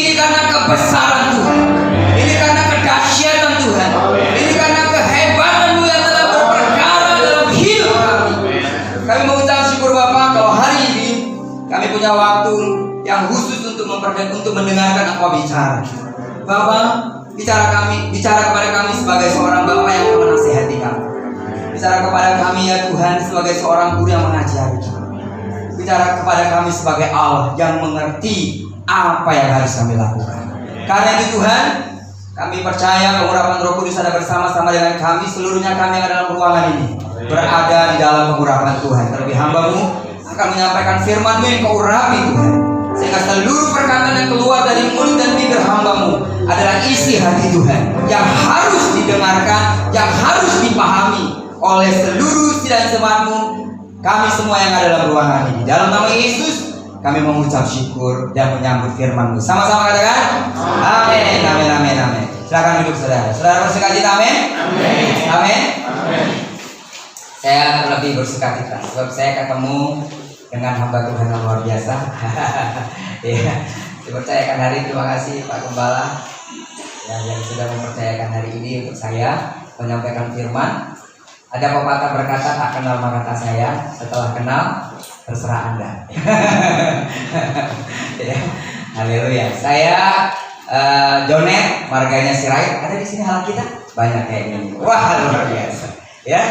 Ini karena kebesaran Tuhan. Ini karena kedahsyatan Tuhan. Ini karena kehebatan-Mu yang telah berperkara dalam hidup kami. Kami mengucap syukur Bapa kalau hari ini kami punya waktu yang khusus untuk mendengarkan Engkau bicara. Bapa, bicara kepada kami sebagai seorang Bapa yang menasihati kami. Bicara kepada kami ya Tuhan sebagai seorang guru yang mengajari kami. Bicara kepada kami sebagai Allah yang mengerti apa yang harus kami lakukan. Karena itu Tuhan, kami percaya pengurapan Roh Kudus ada bersama-sama dengan kami. Seluruhnya kami yang ada dalam ruangan ini berada di dalam pengurapan Tuhan. Terlebih hamba-Mu akan menyampaikan firman-Mu yang Kau urapi Tuhan, sehingga seluruh perkataan yang keluar dari mulut dan bibir hamba-Mu adalah isi hati Tuhan yang harus didengarkan, yang harus dipahami oleh seluruh sidang jemaat-Mu, kami semua yang ada dalam ruangan ini. Dalam nama Yesus kami mengucap syukur dan menyambut firman-Mu. Sama-sama katakan amin, amin, amin, amin. Silakan duduk saudara. Saudara bersukacita, amin, amin, amin. Saya lebih bersukacita sebab saya ketemu dengan hamba Tuhan yang luar biasa. Ya, dipercayakan hari, terima kasih Pak Gembala ya, yang sudah mempercayakan hari ini untuk saya menyampaikan firman. Ada pepatah berkata, tak kenal maka tak sayang, setelah kenal terserah Anda. Ya, haleluya. Saya Jonet, marganya Sirait. Ada di sini hal kita banyak kayaknya. Wah, luar biasa. Ya.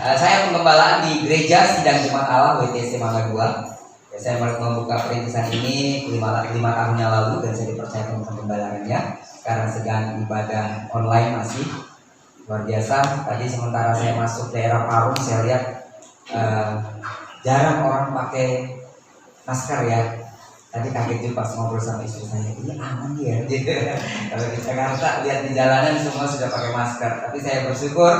Saya pengembalaan di Gereja Sidang Jemaat Allah WTC Mangga 2. Ya, saya membuka perintisan ini 5 tahun yang lalu dan saya dipercayakan untuk penggembalaannya karena sedang ibadah online masih. Luar biasa. Tadi sementara saya masuk daerah Parung, saya lihat jarang orang pakai masker ya. Tadi kaget juga pas ngobrol sama istri saya, ini aman ya. Kalau di Jakarta lihat di jalanan semua sudah pakai masker. Tapi saya bersyukur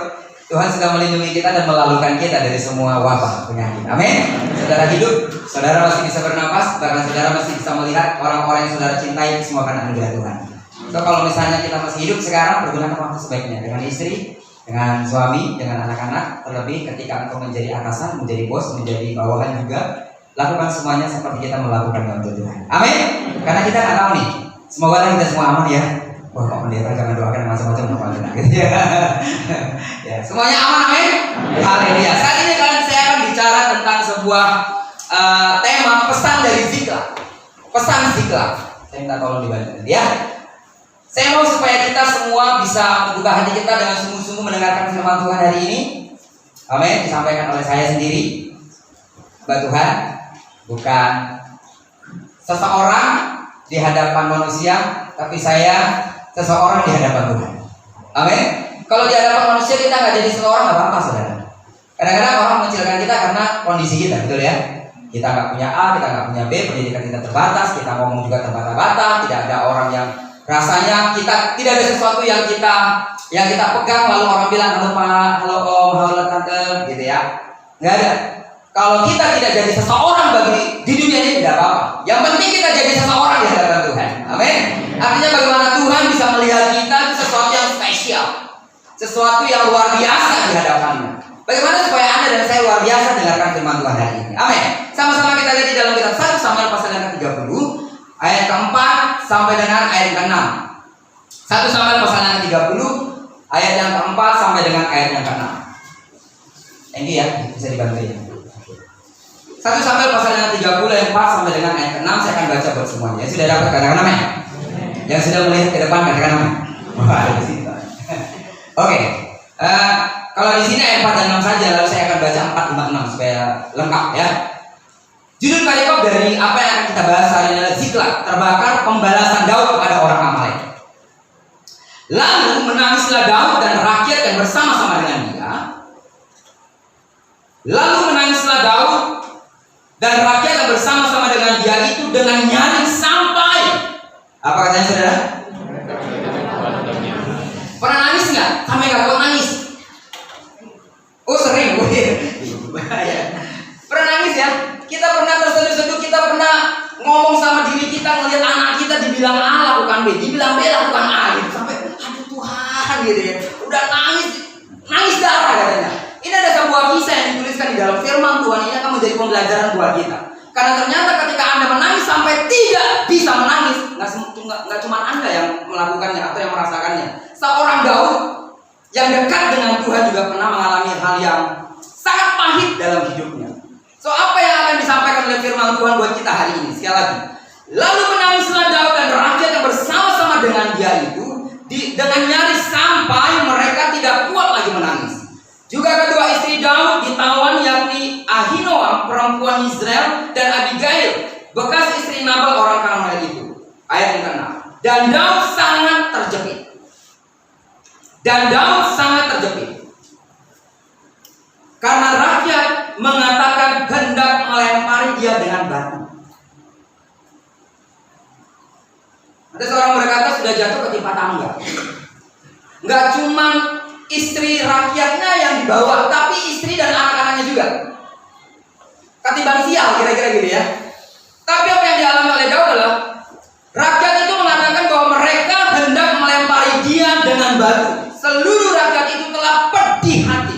Tuhan sudah melindungi kita dan melalukan kita dari semua wabah penyakit. Amin. Saudara hidup, saudara masih bisa bernapas, bahkan saudara masih bisa melihat orang-orang yang saudara cintai, semua karena anugerah Tuhan. So kalau misalnya kita masih hidup sekarang, pergunakan waktu sebaiknya dengan istri, dengan suami, dengan anak-anak. Terlebih ketika engkau menjadi atasan, menjadi bos, menjadi bawahan juga, lakukan semuanya seperti kita melakukan untuk Tuhan. Amin. Karena kita nggak tahu nih, semoga kita semua aman ya. Wah, Pak Pendeta jangan doakan macam-macam gitu ya. Ya, semuanya aman, amin. Haleluya. Saat ini kan saya akan bicara tentang sebuah tema pesan dari Ziklag. Pesan Ziklag. Saya minta tolong dibantu ya. Saya mau supaya kita semua bisa membuka hati kita dengan sungguh-sungguh mendengarkan firman Tuhan hari ini. Amin. Disampaikan oleh saya sendiri, Mbak Tuhan, bukan seseorang di hadapan manusia, tapi saya seseorang di hadapan Tuhan. Amin. Kalau di hadapan manusia kita nggak jadi seseorang, nggak apa-apa saudara. Kadang-kadang orang mengecilkan kita karena kondisi kita, betul ya. Kita nggak punya A, kita nggak punya B, pendidikan kita terbatas, kita ngomong juga terbata-bata, tidak ada orang yang rasanya kita tidak ada sesuatu yang kita pegang lalu orang bilang halo Pak, halo Om, halo Tante, gitu ya. Nggak ada. Kalau kita tidak jadi seseorang di dunia ini tidak apa-apa. Yang penting kita jadi seseorang di hadapan Tuhan. Amin. Artinya bagaimana Tuhan bisa melihat kita sesuatu yang spesial, sesuatu yang luar biasa di hadapannya. Bagaimana supaya Anda dan saya luar biasa dengarkan firman Tuhan hari ini. Amin. Sama-sama kita lihat di dalam kitab 1 Samuel pasal yang ke-30 ayat ke-4 sampai dengan ayat ke-6. 1 Samuel pasal yang ke-30 ayat yang ke-4 sampai dengan ayat yang ke-6. Thank you ya, bisa dibantu ya. 1 Samuel pasal yang 30 ayat 4 sampai dengan ayat ke-6 saya akan baca buat semuanya. Sudah dapat katakan amin? Yang sudah melihat ke depan katakan amin. Wah, di sini. Oke. Kalau di sini ayat 4 dan 6 saja, lalu saya akan baca 4, 5, 6 supaya lengkap ya. Judul perikop dari apa yang akan kita bahas hari ini adalah Ziklag, terbakar pembalasan Daud kepada orang Amalek. Lalu menangislah Daud dan rakyat yang bersama-sama dengan dia. Lalu menangislah Daud dan rakyat yang bersama-sama dengan dia itu dengan nyaring sampai apa katanya saudara? Pernah nangis nggak? Sampai nggak kuat nangis? Oh sering, pernah nangis ya? Kita pernah terseduh-seduh, kita pernah ngomong sama diri kita, ngelihat anak kita dibilang A lakukan B, dibilang B lakukan A gitu. Sampai aduh Tuhan gitu ya. Udah nangis darah katanya. Ini ada sebuah kisah yang dituliskan di dalam firman Tuhan, ini akan menjadi pembelajaran buat kita. Karena ternyata ketika Anda menangis sampai tidak bisa menangis, nggak cuma Anda yang melakukannya atau yang merasakannya. Seorang Daud yang dekat dengan Tuhan juga pernah mengalami hal yang sangat pahit dalam hidupnya. So, apa yang akan disampaikan oleh firman Tuhan buat kita hari ini? Sekali lagi, lalu menangislah Daud dan rakyat yang bersama-sama dengan dia itu dengan nyaris sampai mereka tidak kuat lagi menangis. Juga kedua istri Daud ditawan, yakni Ahinoam perempuan Israel dan Abigail bekas istri Nabal orang Karmel itu. Ayat yang ke-6. Dan Daud sangat terjepit. Karena rakyat mengatakan hendak melempari dia dengan batu. Ada seorang berkata sudah jatuh ketimpa tangga. Enggak cuma istri rakyatnya yang dibawa, tapi istri dan anak-anaknya juga. Ketimbang sial, kira-kira gitu ya. Tapi apa yang dialami oleh Daud adalah rakyat itu mengatakan bahwa mereka hendak melempari dia dengan batu. Seluruh rakyat itu telah pedih hati,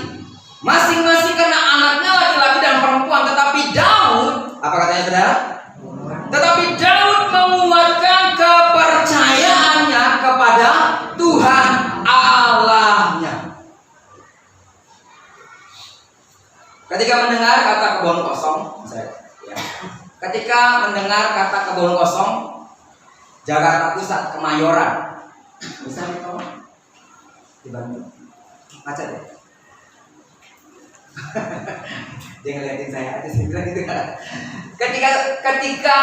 masing-masing karena anaknya laki-laki dan perempuan. Tetapi Daud, apa katanya saudara? Tetapi Daud menguatkan kepercayaannya kepada Tuhan Allahnya. Ketika mendengar kata kebun kosong, Jakarta Pusat, Kemayoran, bisa ditolong dibantu macet ya. Dia ngeliatin saya aja, saya bilang gitu kan. Ketika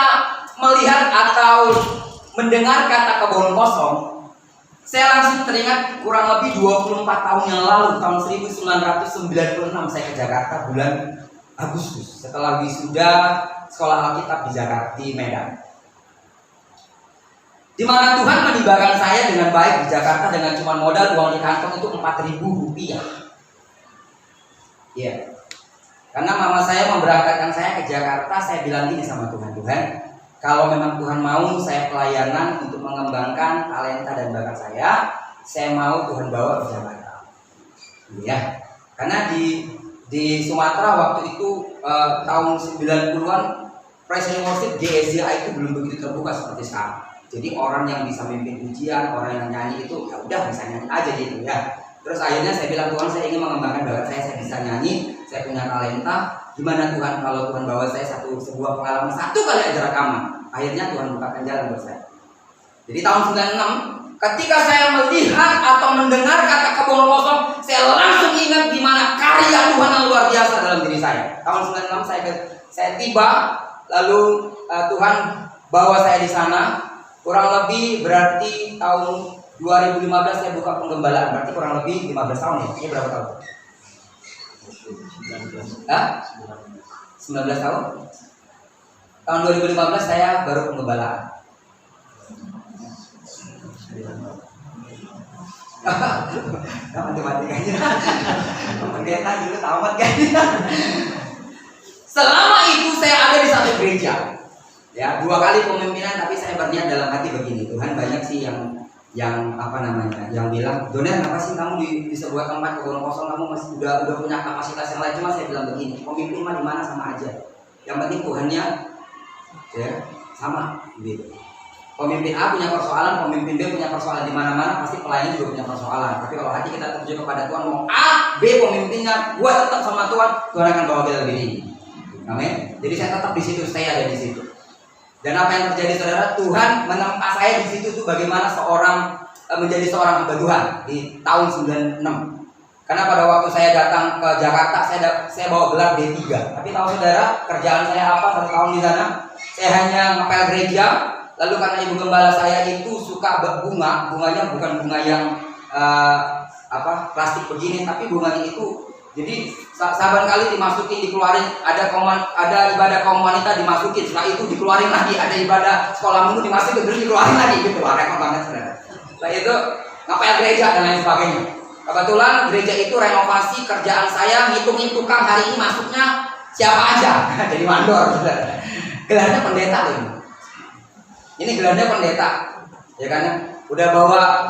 melihat atau mendengar kata kebun kosong, saya langsung teringat kurang lebih 24 tahun yang lalu, tahun 1996 saya ke Jakarta bulan Agustus setelah wisuda sekolah Alkitab di Jakarta, di Medan. Di mana Tuhan menibakan saya dengan baik di Jakarta dengan cuma modal uang di kantong itu Rp4.000. Iya. Karena mama saya memberangkatkan saya ke Jakarta, saya bilang gini sama Tuhan, kalau memang Tuhan mau saya pelayanan untuk mengembangkan talenta dan bakat saya mau Tuhan bawa ke Jakarta. Iya. Karena di Sumatera waktu itu tahun 90-an Praise and Worship GSJA itu belum begitu terbuka seperti sekarang. Jadi orang yang bisa memimpin ujian, orang yang nyanyi itu ya udah bisa nyanyi aja gitu ya. Terus akhirnya saya bilang, Tuhan, saya ingin mengembangkan bakat saya bisa nyanyi, saya punya talenta. Gimana Tuhan kalau Tuhan bawa saya sebuah pengalaman 1 kali aja rekaman. Akhirnya Tuhan bukakan jalan buat saya. Jadi tahun 96 ketika saya melihat atau mendengar kata kebun kosong, saya langsung ingat gimana karya Tuhan yang luar biasa dalam diri saya. Tahun 96 saya tiba, lalu Tuhan bawa saya di sana. Kurang lebih berarti tahun 2015 saya buka penggembalaan, berarti kurang lebih 15 tahun ya. Ini berapa tahun? 19 tahun. Tahun 2015 saya baru penggembalaan. Matematikanya. Pendeta dulu tamat kan. Selama itu saya ada di satu gereja. Ya, 2 kali pemimpinan, tapi saya berniat dalam hati begini, Tuhan, banyak sih yang bilang, Donen, apa sih kamu di sebuah tempat kebun kosong, kamu masih udah punya kapasitas yang lain. Cuma saya bilang begini, pemimpin mah di mana sama aja, yang penting Tuhannya ya sama gitu. Pemimpin A punya persoalan, pemimpin B punya persoalan, di mana-mana pasti pelayan juga punya persoalan. Tapi kalau hati kita tertuju kepada Tuhan, mau A, B pemimpinnya, gua tetap sama Tuhan akan bawa kita lebih tinggi. Amin. Jadi saya tetap di situ, saya ada di situ. Dan apa yang terjadi saudara, Tuhan menempa saya di situ tuh bagaimana menjadi seorang hamba Tuhan di tahun 96. Karena pada waktu saya datang ke Jakarta, saya bawa gelar D3. Tapi tahu saudara, kerjaan saya apa 1 tahun di sana? Saya hanya ngepel gereja. Lalu karena ibu gembala saya itu suka bunganya bukan bunga yang plastik begini, tapi bunganya itu. Jadi saban kali dimasukin, dikeluarin, ada ibadah kaum wanita dimasukin, setelah itu dikeluarin lagi, ada ibadah sekolah minggu dimasukin, terus dikeluarin lagi gitu. Wah, repot banget saudara. Setelah itu ngepel gereja dan lain sebagainya. Kebetulan gereja itu renovasi, kerjaan saya ngitung tukang hari ini masuknya siapa aja. Jadi mandor saudara. Gelarnya pendeta loh. Ini gelarnya pendeta. Ya kan? Udah bawa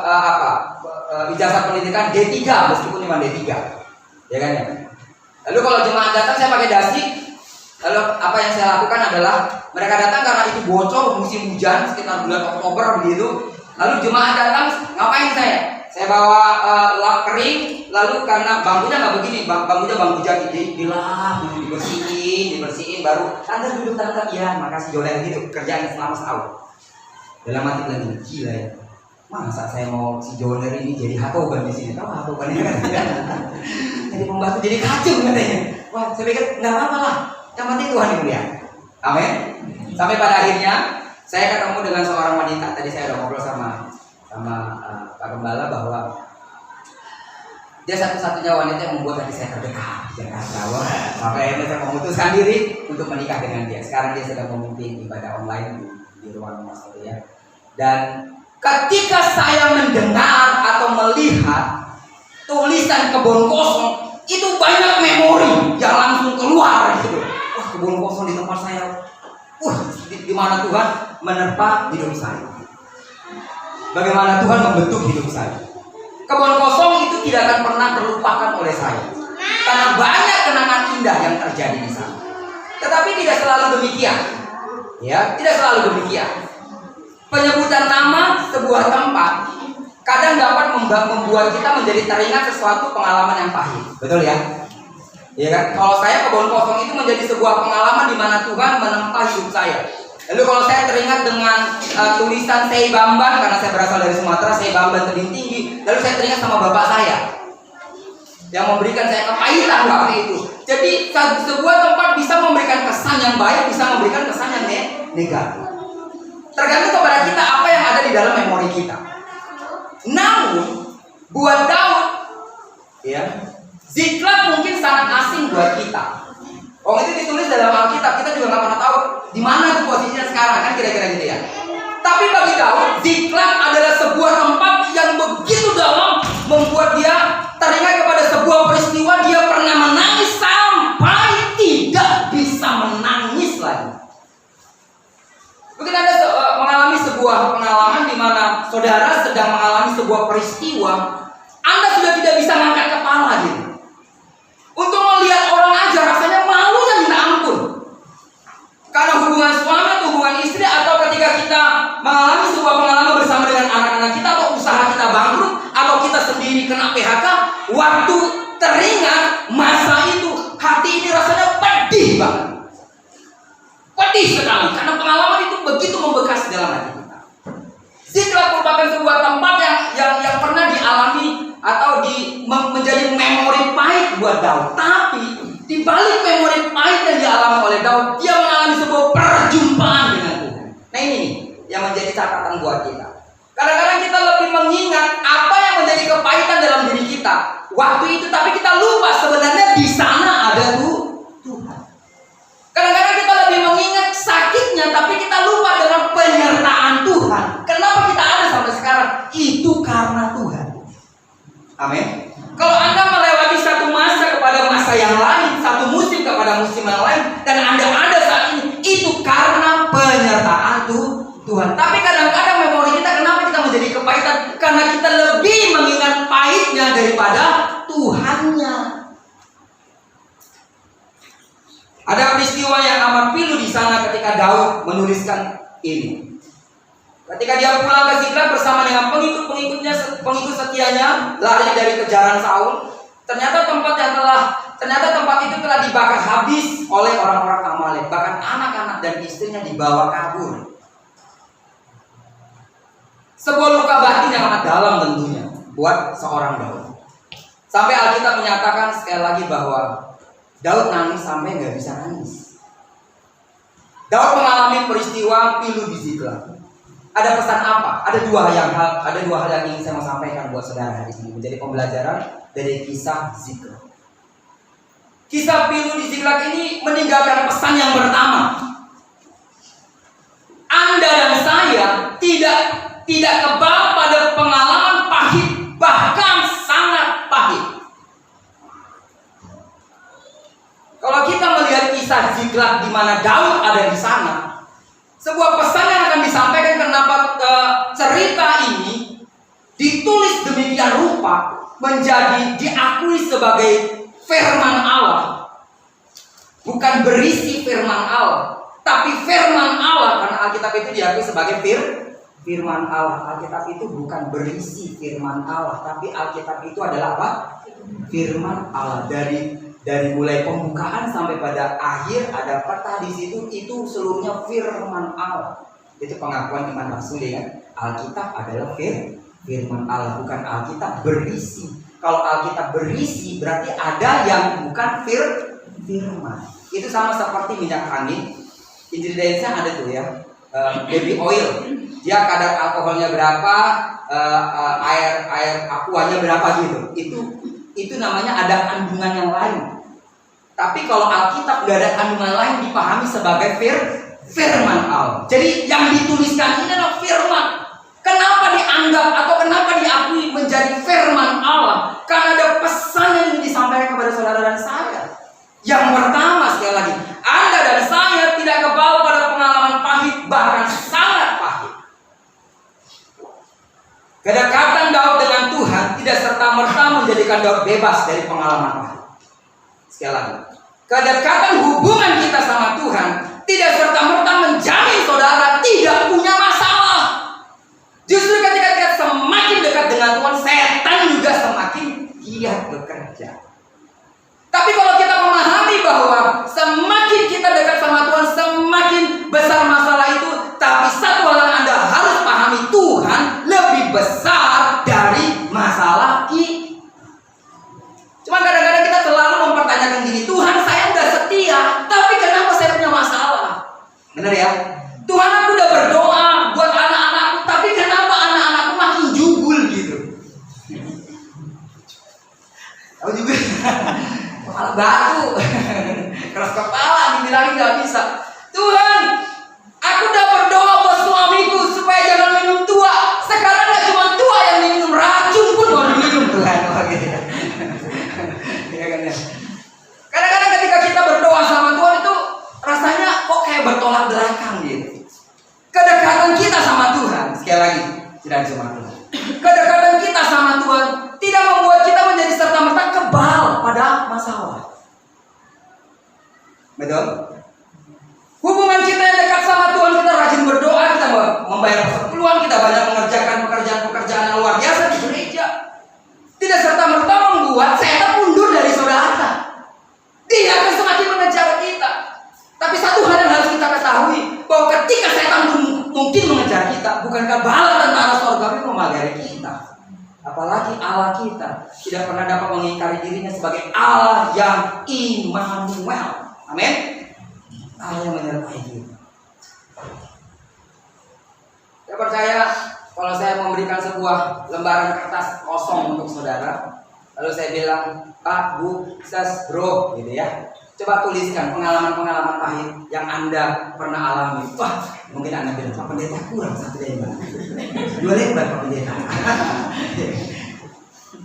ijazah pendidikan D3 meskipun cuma D3. Ya kan ya. Lalu kalau jemaat datang saya pakai dasi, Lalu apa yang saya lakukan adalah mereka datang karena itu bocor musim hujan sekitar bulan Oktober begitu. Lalu jemaat datang, ngapain saya? Saya bawa lap kering. Lalu karena bangkunya nggak begini, bangkunya bangku jati, dilap, dibersihin, baru tante duduk tante, ya makasih Joler gitu kerjaan selama setahun. Dalam hati lagi gila ya. Masa saya mau si Joler ini jadi hatoban di sini? Tahu hatoban ini kan? Jadi pembantu jadi kacung katanya. Wah, saya pikir nggak apa-apa lah. Yang penting Tuhan dimuliakan. Amin. Sampai pada akhirnya saya ketemu dengan seorang wanita. Tadi saya udah ngobrol sama Pak Gembala bahwa dia satu-satunya wanita yang membuat hati saya terdekat. Jakarta. Sampai akhirnya saya memutuskan diri untuk menikah dengan dia. Sekarang dia sedang memimpin ibadah online di ruang Mas ya. Dan ketika saya mendengar atau melihat tulisan kebun kosong, itu banyak memori yang langsung keluar gitu. Wah, kebun kosong di tempat saya. Di mana Tuhan menerpa hidup saya. Bagaimana Tuhan membentuk hidup saya. Kebun kosong itu tidak akan pernah terlupakan oleh saya. Karena banyak kenangan indah yang terjadi di sana. Tetapi tidak selalu demikian. Ya, tidak selalu demikian. Penyebutan nama sebuah tempat kadang dapat membuat kita menjadi teringat sesuatu pengalaman yang pahit. Betul ya? Iya kan? Kalau saya kebun kosong itu menjadi sebuah pengalaman di mana Tuhan menempa hidup saya. Lalu kalau saya teringat dengan tulisan Sei Bamban, karena saya berasal dari Sumatera, Sei Bamban tebing tinggi. Lalu saya teringat sama bapak saya yang memberikan saya kepahitan waktu itu. Jadi sebuah tempat bisa memberikan kesan yang baik, bisa memberikan kesan yang negatif. Tergantung kepada kita apa yang ada di dalam memori kita. Namun buat Daud, ya, Ziklag mungkin sangat asing buat kita. Oh, itu ditulis dalam Alkitab, kita juga nggak pernah tahu di mana tuh posisinya sekarang, kan kira-kira gitu ya. Tapi bagi Daud, Ziklag adalah sebuah tempat yang begitu dalam, membuat dia teringat kepada sebuah peristiwa. Dia pernah menangis sampai tidak bisa menangis lagi. Mungkin Anda mengalami sebuah pengalaman di mana saudara sedang mengalami sebuah peristiwa, Anda sudah tidak bisa mengangkat kepala gitu. Untuk melihat orang aja rasanya malunya minta ampun. Karena hubungan suami atau hubungan istri, atau ketika kita mengalami sebuah pengalaman bersama dengan anak-anak kita, atau usaha kita bangkrut, atau kita sendiri kena PHK, waktu teringat masa itu, hati ini rasanya pedih banget. Pedih sekali, karena pengalaman itu begitu membekas di dalam hati kita. Ziklag merupakan sebuah tempat yang pernah dialami atau menjadi memori pahit buat Daud. Tapi di balik memori pahit yang dialami oleh Daud, dia mengalami sebuah perjumpaan dengan Tuhan. Nah ini nih yang menjadi catatan buat kita. Kadang-kadang kita lebih mengingat apa yang menjadi kepahitan dalam diri kita waktu itu, tapi kita lupa sebenarnya di sana ada Tuhan. Kadang-kadang kita lebih mengingat sakitnya, tapi kita lupa dengan penyertaan Tuhan. Kenapa kita ada sampai sekarang? Itu karena Tuhan. Amin. Kalau Anda melewati satu masa kepada masa yang lain, satu musim kepada musim yang lain, dan Anda ada saat ini, itu karena penyertaan Tuhan. Tapi kadang-kadang memori kita, kenapa kita menjadi kepahitan? Karena kita lebih mengingat pahitnya daripada Tuhannya. Ada peristiwa yang amat pilu di sana ketika Daud menuliskan ini. Ketika dia pulang ke Ziklag bersama dengan pengikut setianya, lari dari kejaran Saul. Ternyata tempat itu telah dibakar habis oleh orang-orang Amalek. Bahkan anak-anak dan istrinya dibawa kabur. Sebuah luka batin yang amat dalam tentunya buat seorang Daud. Sampai Alkitab menyatakan sekali lagi bahwa Daud nangis sampai nggak bisa nangis. Daud mengalami peristiwa pilu di Ziklag. Ada pesan apa? Ada dua hal yang ingin saya mau sampaikan buat saudara hari ini, menjadi pembelajaran dari kisah Ziklag. Kisah pilu di Ziklag ini meninggalkan pesan yang pertama. Anda dan saya tidak kebal pada pengalaman pahit, bahkan sangat pahit. Kalau kita melihat kisah Ziklag di mana Daud ada di sana, sebuah pesan yang akan disampaikan kenapa cerita ini ditulis demikian rupa, menjadi diakui sebagai firman Allah. bukan berisi firman Allah, tapi firman Allah, karena Alkitab itu diakui sebagai firman Allah. Alkitab itu bukan berisi firman Allah, tapi Alkitab itu adalah apa? Firman Allah. Dari mulai pembukaan sampai pada akhir ada peta di situ, itu seluruhnya firman Allah. Itu pengakuan iman rasul ya. Alkitab adalah firman Allah, bukan Alkitab berisi. Kalau Alkitab berisi berarti ada yang bukan firman. Itu sama seperti minyak angin. Ingredientsnya ada tuh ya, baby oil. Dia kadar alkoholnya berapa, air aquanya berapa gitu. Itu namanya ada kandungan yang lain. Tapi kalau Alkitab gak ada kandungan lain, dipahami sebagai firman Allah. Jadi yang dituliskan ini adalah firman. Kenapa dianggap atau kenapa diakui menjadi firman Allah? Karena ada pesan yang ingin disampaikan kepada saudara dan saya. Yang pertama, sekali lagi, Anda dan saya tidak kebawa pada pengalaman pahit, bahkan sangat pahit. Kedekatan Daud dengan Tuhan tidak serta-merta menjadikan Daud bebas dari pengalaman pahit. Sekali lagi, kedekatan hubungan kita sama Tuhan tidak serta-merta menjamin saudara tidak punya masalah. Justru ketika kita semakin dekat dengan Tuhan, setan juga semakin giat bekerja. Tapi kalau kita memahami bahwa semakin kita dekat sama Tuhan, semakin besar masalah itu. Tapi satu hal yang Anda harus pahami, Tuhan lebih besar dari masalah kita. Cuma kadang-kadang kita selalu mempertanyakan gini, Tuhan saya udah setia, tapi kenapa saya punya masalah? Benar ya? Tuhan aku udah berdoa buat anak-anakku, tapi kenapa anak-anakku makin jubul gitu? Tahu juga? Kepala batu, keras kepala, dibilangin nggak bisa. Tuhan, aku udah berdoa buat suamiku supaya jangan minum tua. Sekarang nggak cuma tua yang minum, racun pun mau diminum Tuhan. Oh, gitu ya. Ya kan ya. Kadang-kadang ketika kita berdoa sama Tuhan itu rasanya kok kayak bertolak belakang gitu. Kedekatan kita sama Tuhan, sekali lagi, tidak cuma Tuhan. Kedekatan kita sama Tuhan tidak membuat kita menjadi serta-merta kebal pada masalah. Betul? Hubungan kita yang dekat sama Tuhan, kita rajin berdoa, kita membayar persepuluhan, kita banyak mengerjakan pekerjaan-pekerjaan yang luar biasa di gereja. Tidak serta-merta membuat setan mundur dari saudara. Dia akan semakin mengejar kita. Tapi satu hal yang harus kita ketahui, bahwa ketika setan mungkin mengejar kita, bukankah bala tentara surgawi memagari kita? Apalagi Allah kita tidak pernah dapat mengingkari dirinya sebagai Allah yang Immanuel. Amin. Allah yang menyertai kita. Saya percaya kalau saya memberikan sebuah lembaran kertas kosong untuk saudara, lalu saya bilang, Pak, Bu, Sis, Bro, gitu ya. Coba tuliskan pengalaman-pengalaman pahit yang Anda pernah alami. Wah, mungkin Anda bilang, Pak Pendeta kurang satu lembar. 2 lembar Pak Pendeta. 3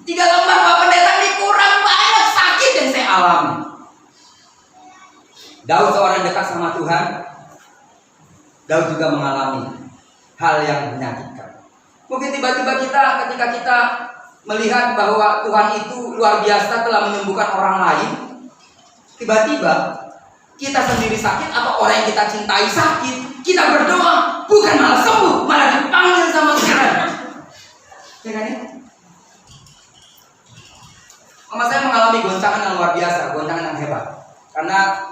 lembar Pak Pendeta ini kurang banyak sakit yang saya alami. Daud seorang dekat sama Tuhan. Daud juga mengalami hal yang menyakitkan. Mungkin tiba-tiba ketika kita melihat bahwa Tuhan itu luar biasa telah menyembuhkan orang lain, tiba-tiba kita sendiri sakit atau orang yang kita cintai sakit, kita berdoa bukan malah sembuh, malah dipanggil sama Tuhan. Ya kan ya? Mama saya mengalami goncangan yang luar biasa, goncangan yang hebat. Karena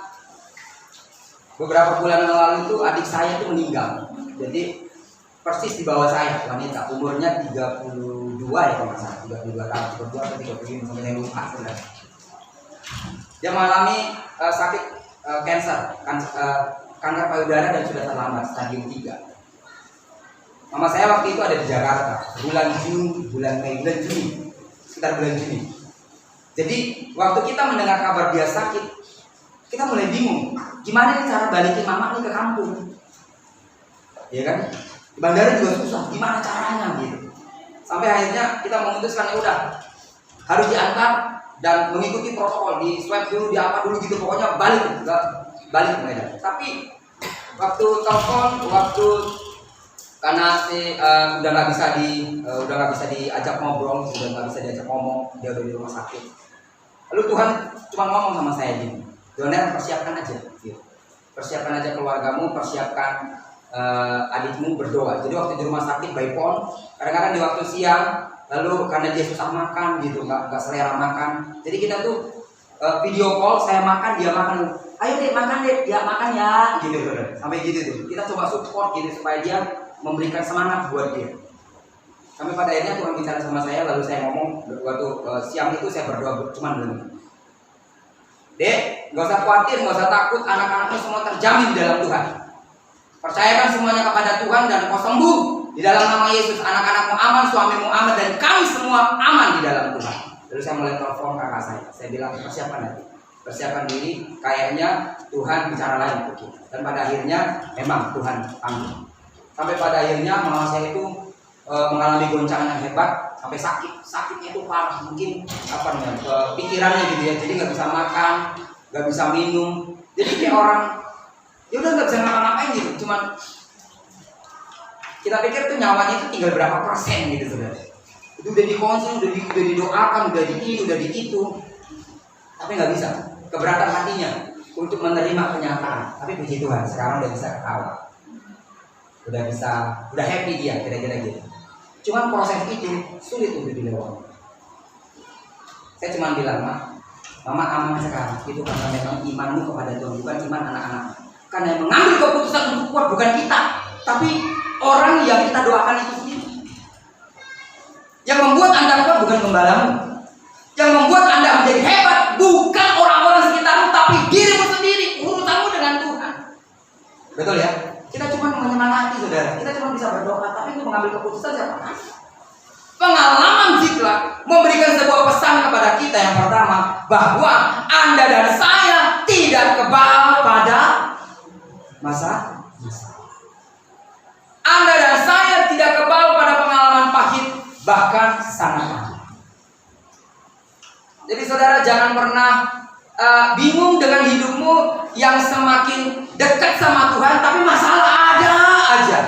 beberapa bulan yang lalu itu adik saya itu meninggal. Jadi persis di bawah saya, wanita, umurnya 32 ya kalau nggak salah, 32 tahun, 32 atau 35 sampai saya lupa sudah. Dia mengalami sakit kanker payudara dan sudah terlambat stadium 3. Mama saya waktu itu ada di Jakarta, bulan Juni, sekitar bulan Juni. Jadi waktu kita mendengar kabar dia sakit, kita mulai bingung, gimana nih cara balikin mama nih ke kampung? Ya kan? Di bandara juga susah, gimana caranya gitu. Sampai akhirnya kita memutuskan ya udah harus diantar dan mengikuti protokol, di swab dulu, di apa dulu gitu, pokoknya balik ke Medan. Tapi waktu telepon, karena udah nggak bisa diajak ngobrol, udah nggak bisa diajak ngomong, dia udah di rumah sakit. Lalu Tuhan cuma ngomong sama saya gini, Doner, persiapkan aja. Gitu. Persiapkan aja keluargamu, persiapkan adikmu berdoa. Jadi waktu di rumah sakit by phone, kadang-kadang di waktu siang, lalu karena dia susah makan gitu, nggak selera makan. Jadi kita tuh video call, saya makan, dia makan. Ayo deh makan deh, ya makan ya, gitu. Sampai gitu tuh. Kita coba support gitu supaya dia memberikan semangat buat dia. Sampai pada akhirnya Tuhan bicara sama saya, lalu saya ngomong waktu siang itu saya berdoa cuma begini. Dek, nggak usah khawatir, nggak usah takut, anak-anakmu semua terjamin di dalam Tuhan. Percayakan semuanya kepada Tuhan dan kau sembuh di dalam nama Yesus. Anak-anakmu aman, suamimu aman, dan kami semua aman di dalam Tuhan. Lalu saya mulai telepon kakak saya. Saya bilang persiapkan hati, persiapkan diri. Kayaknya Tuhan bicara lain untuk kita. Dan pada akhirnya memang Tuhan panggil. Sampai pada akhirnya mama saya itu mengalami goncangan yang hebat sampai sakitnya itu parah, mungkin apa namanya pikirannya gitu ya, jadi nggak bisa makan, nggak bisa minum, jadi kayak orang ya udah nggak bisa ngapa-ngapain gitu, cuman kita pikir tuh nyawanya itu tinggal berapa persen gitu saudara, itu udah dikonsul, udah didoakan, udah di ini, udah di itu, tapi nggak bisa, keberatan hatinya untuk menerima kenyataan, tapi puji Tuhan sekarang udah bisa ketawa, udah happy dia kira-kira gitu. Cuman proses itu sulit untuk dilewati. Saya cuma bilang, Mama aman sekarang. Itu karena memang imanmu kepada Tuhan, bukan iman anak-anak. Karena yang mengambil keputusan untuk kuat bukan kita, tapi orang yang kita doakan itu sendiri. Yang membuat Anda kuat bukan gembalamu. Yang membuat Anda menjadi hebat bukan orang-orang sekitarmu, tapi dirimu sendiri. Urusanmu dengan Tuhan. Betul ya? Kita cuma menyemangati saudara, kita cuma bisa berdoa, tapi untuk mengambil keputusan siapa? Pengalaman Ziklag memberikan sebuah pesan kepada kita yang pertama, bahwa Anda dan saya tidak kebal pada masa. Anda dan saya tidak kebal pada pengalaman pahit, bahkan sangat pahit. Jadi saudara jangan pernah bingung dengan hidupmu yang semakin dekat sama Tuhan, tapi masalah ada aja.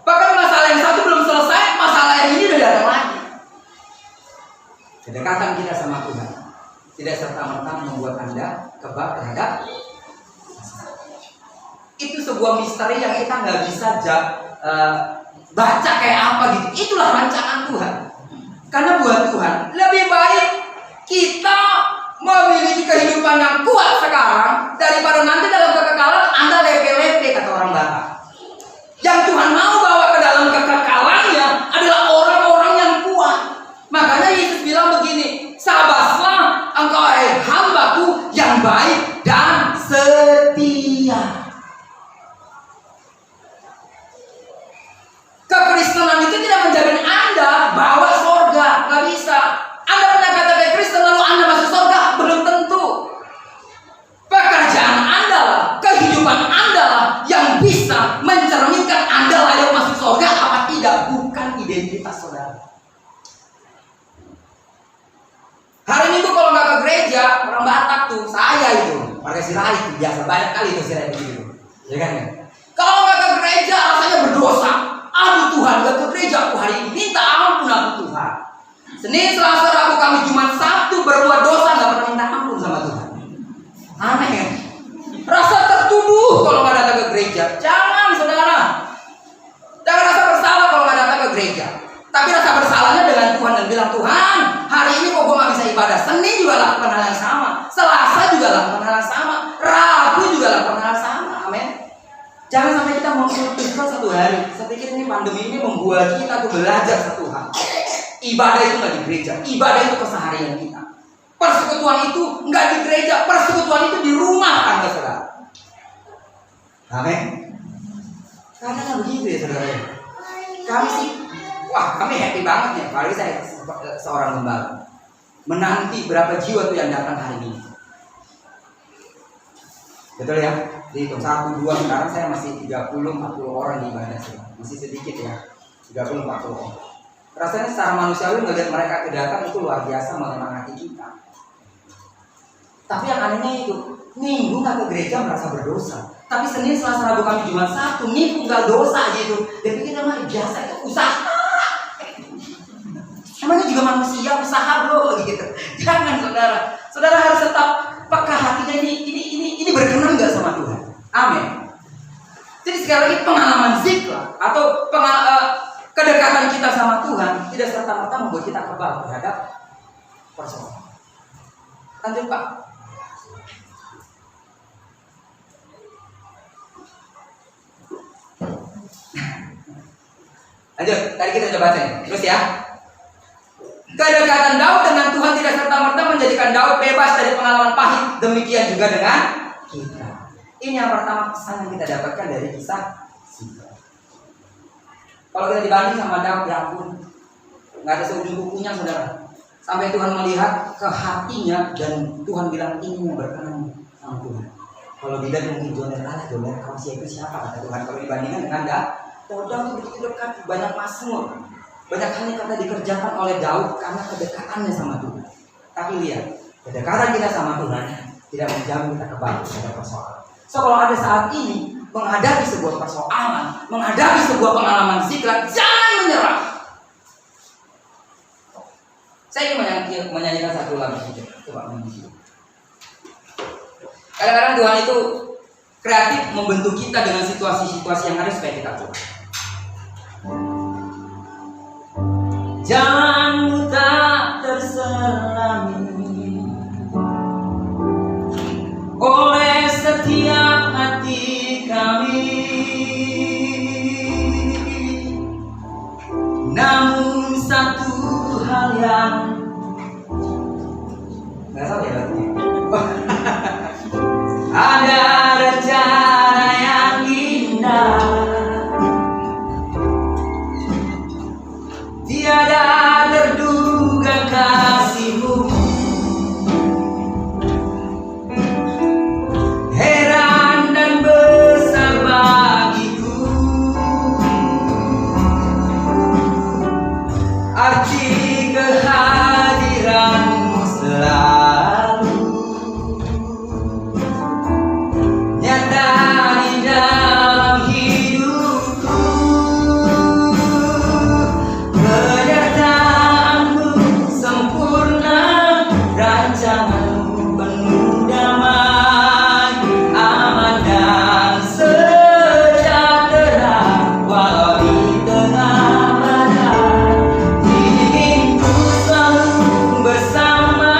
Bahkan masalah yang satu belum selesai, masalah yang ini udah datang lagi. Kedekatan kita sama Tuhan tidak serta-merta membuat Anda kebal terhadap itu sebuah misteri yang kita nggak bisa baca kayak apa gitu. Itulah rancangan Tuhan. Karena buat Tuhan lebih baik kita memiliki kehidupan yang kuat sekarang daripada nanti dalam kekekalan Anda lepe-lepe, kata orang Batak. Yang Tuhan mau bawa ke dalam kekekalannya adalah orang-orang yang kuat. Makanya Yesus bilang begini, sabarlah engkau hambaku yang baik dan setia. Kekristenan itu tidak menjamin Anda bawa surga, nggak bisa. Anda punya KTP Kristen lalu Anda masuk surga, belum tentu. Pekerjaan Anda lah, kehidupan Anda lah yang bisa mencerminkan Anda layak masuk surga apa tidak, bukan identitas saudara. Hari Minggu kalau nggak ke gereja, orang Batak tuh, saya itu, pakai sirai itu biasa, banyak kali itu sirai begitu, ya kan? Kalau nggak ke gereja rasanya berdosa. Aduh Tuhan, nggak ke gereja aku hari ini, minta ampun aku Tuhan. Senin, Selasa, Rabu, Kamis, Jumat, Sabtu berbuat dosa nggak pernah minta ampun sama Tuhan. Aneh ya? Rasa tertuduh kalau nggak datang ke gereja. Jangan saudara. Jangan rasa bersalah kalau nggak datang ke gereja. Tapi rasa bersalahnya dengan Tuhan dan bilang, Tuhan, hari ini kok gue nggak bisa ibadah. Senin juga lakukan hal yang sama. Selasa juga lakukan hal yang sama. Rabu juga lakukan hal yang sama. Amin. Jangan sampai kita mengkultuskan satu hari. Saya pikir ini pandemi ini membuat kita tuh belajar satu hal. Ibadah itu nggak di gereja. Ibadah itu keseharian kita. Persekutuan itu nggak di gereja. Persekutuan itu di rumah tangga saudara. Amin. Karena begitu ya saudara. Kami sih, kami happy banget ya. Apalagi saya seorang gembala. Menanti berapa jiwa tuh yang datang hari ini. Betul ya? Dihitung 1, 2, sekarang saya masih 30-40 orang di ibadah sih. Masih sedikit ya, 30-40 orang. Rasanya secara manusiawi melihat mereka kedatang itu luar biasa menyemangati kita. Tapi yang anehnya itu, Minggu nggak ke gereja merasa berdosa. Tapi Senin, Selasa, Rabu, Kamis, Jumat, Sabtu, Minggu nggak dosa gitu. Dan pikir namanya biasa itu usaha. Namanya juga manusia, usaha bro gitu. Jangan saudara. Saudara harus tetap peka hatinya ini sekali lagi pengalaman ziklah atau kedekatan kita sama Tuhan tidak serta-merta membuat kita kebal terhadap persoalan. Lanjut Pak. Lanjut, tadi kita coba baca terus ya. Kedekatan Daud dengan Tuhan tidak serta-merta menjadikan Daud bebas dari pengalaman pahit. Demikian juga dengan kita. Ini yang pertama pesan yang kita dapatkan dari kisah Ziklag. Kalau kita dibanding sama Daud, ya ampun, nggak ada seujung kukunya saudara. Sampai Tuhan melihat ke hatinya dan Tuhan bilang ini yang berkenan sama Tuhan. Kalau tidak mungkin Joner kau siapa kata Tuhan. Kalau dibandingkan dengan Daud itu begitu dekat, banyak mazmur, banyak hal yang kata dikerjakan oleh Daud karena kedekatannya sama Tuhan. Tapi lihat, kedekatan kita sama Tuhan tidak menjamin kita kebal pada persoalan. So kalau ada saat ini menghadapi sebuah persoalan, menghadapi sebuah pengalaman ziklah, jangan menyerah. Saya ingin menyanyikan satu lagu saja. Coba menyanyi. Kadang-kadang Tuhan itu kreatif membentuk kita dengan situasi-situasi yang ada supaya kita coba. Jalanmu tak terselangi oleh setiap hati kami, namun satu hal yang nggak tahu ya lagunya. Ada rencana yang indah, tiada terduga kasihmu, heran dan besar bagiku, arti kehadiranmu selalu nyata di dalam hidupku. Penyertaanmu sempurna, rancanganmu penuh damai, aman dan sejahtera walau di tengah badai. Inginku selalu bersama,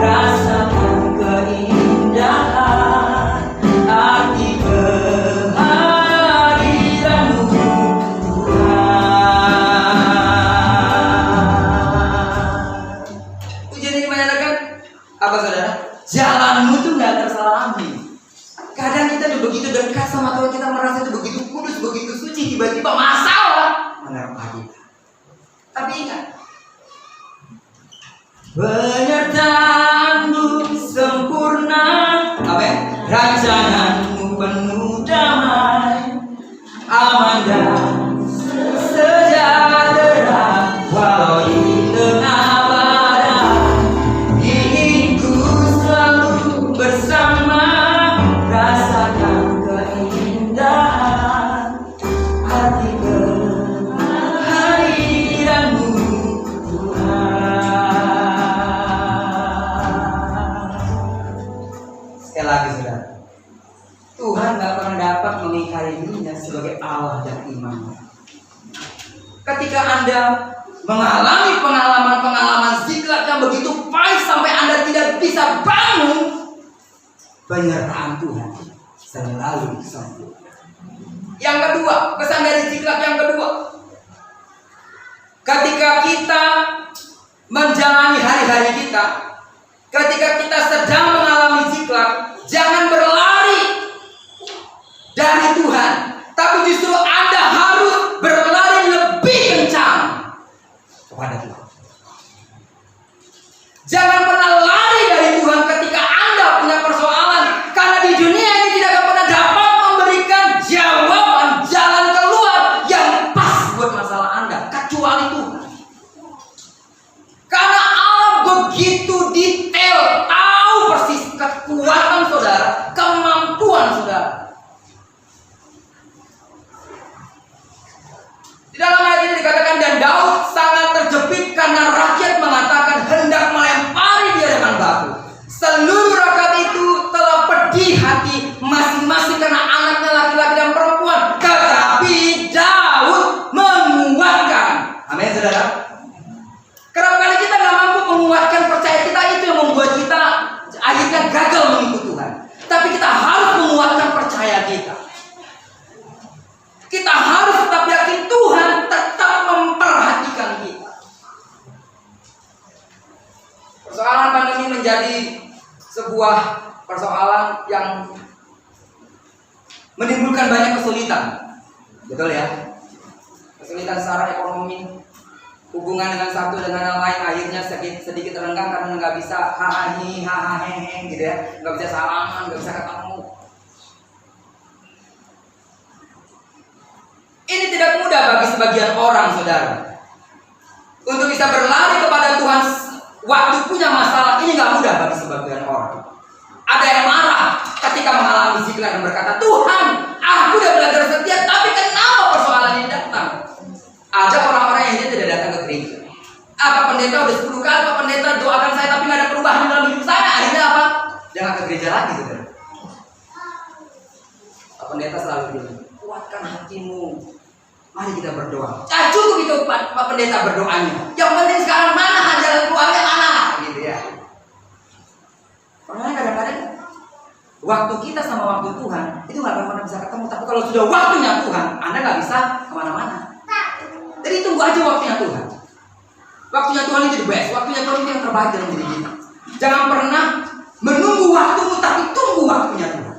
rasakan keindahan arti kehadiranmu Tuhan. Ujian ini menyatakan apa saudara? Jalanmu tuh nggak terselami. Kadang kita udah begitu dekat sama Tuhan, kita merasa itu begitu kudus, begitu suci, tiba-tiba masalah menerpa kita. Tapi ingat, penyertaanmu sempurna, apa ya? Rancanganmu penuh damai, aman dan sejahtera walau di tengah badai. Inginku selalu bersama, rasakan keindahan arti kehadiranmu Tuhan. Sekali lagi saudara, Tuhan gak pernah dapat mengingkari dirinya sebagai Allah dan iman. Ketika Anda mengalami pengalaman-pengalaman ziklat yang begitu pahit sampai Anda tidak bisa bangun, penyertaan Tuhan selalu sempurna. Yang kedua, pesan dari ziklat yang kedua, ketika kita menjalani hari-hari kita, ketika kita sedang mengalami ziklat, jangan berlari dari Tuhan, tapi justru Anda harus berlari lebih kencang kepada Tuhan. Jangan pernah lari dari Tuhan ketika Anda punya persoalan, karena di dunia ini tidak akan pernah dapat memberikan jawaban jalan keluar yang pas buat masalah Anda kecuali Tuhan. Karena Allah begitu detail, tahu persis kekuatan saudara, kemampuan saudara. Di dalam ayat ini dikatakan, dan Daud sangat terjepit karena rakyat mengatakan hendak melempari dia dengan batu. Seluruh rakyat itu telah pedih hati masing-masing karena anaknya laki-laki dan perempuan. saudara. Kerap kali kita nggak mampu menguatkan percaya kita, itu yang membuat kita akhirnya gagal mengikut Tuhan. Tapi kita harus menguatkan percaya kita. Kita harus tetap yakin Tuhan tetap memperhatikan kita. Persoalan pandemi menjadi sebuah persoalan yang menimbulkan banyak kesulitan. Betul ya? Kesulitan secara ekonomi, hubungan dengan satu dengan yang lain akhirnya sedikit renggang karena nggak bisa hahaha gitu ya, nggak bisa salaman, nggak bisa ketemu. Ini tidak mudah bagi sebagian orang, saudara, untuk bisa berlari kepada Tuhan waktu punya masalah. Ini nggak mudah bagi sebagian orang. Ada yang marah ketika mengalami zikir dan berkata, Tuhan, aku udah belajar setia, tapi kenapa persoalan ini datang? Ada orang-orang yang tidak datang ke gereja. Apa pendeta udah 10 kali, Pak pendeta doakan saya tapi nggak ada perubahan dalam hidup saya. Akhirnya apa? Dia nggak ke gereja lagi, saudara. Pak pendeta selalu bilang, kuatkan hatimu. Mari kita berdoa. Cukup itu Pak pendeta berdoanya. Yang penting sekarang mana jalan keluarnya mana, gitu ya. Karena kadang-kadang waktu kita sama waktu Tuhan itu nggak akan pernah bisa ketemu. Tapi kalau sudah waktunya Tuhan, Anda nggak bisa kemana-mana. Jadi tunggu aja waktunya Tuhan. Waktunya Tuhan itu the best. Waktunya Tuhan itu yang terbaik dalam diri kita. Jangan pernah menunggu waktumu, tapi tunggu waktunya Tuhan.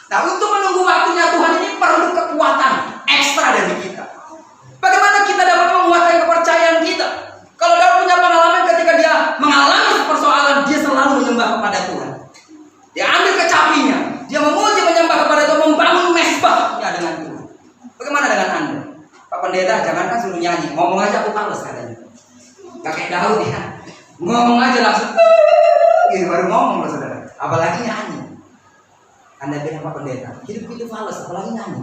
Nah, untuk menunggu waktunya Tuhan ini perlu kekuatan ekstra dari kita. Bagaimana kita dapat menguatkan kepercayaan kita? Kalau Daud punya pengalaman ketika dia mengalami persoalan, dia selalu menyembah kepada Tuhan. Dia ambil kecapinya, dia memuji menyembah kepada Tuhan, membangun mesbahnya dengan Tuhan. Bagaimana dengan Anda? Pak pendeta, jangankan suruh nyanyi, ngomong aja aku males katanya. Gak kayak Daud ya, ngomong aja langsung gitu, baru ngomong loh saudara. Apalagi nyanyi. Anda bilang Pak pendeta, hidup itu males, apalagi nyanyi.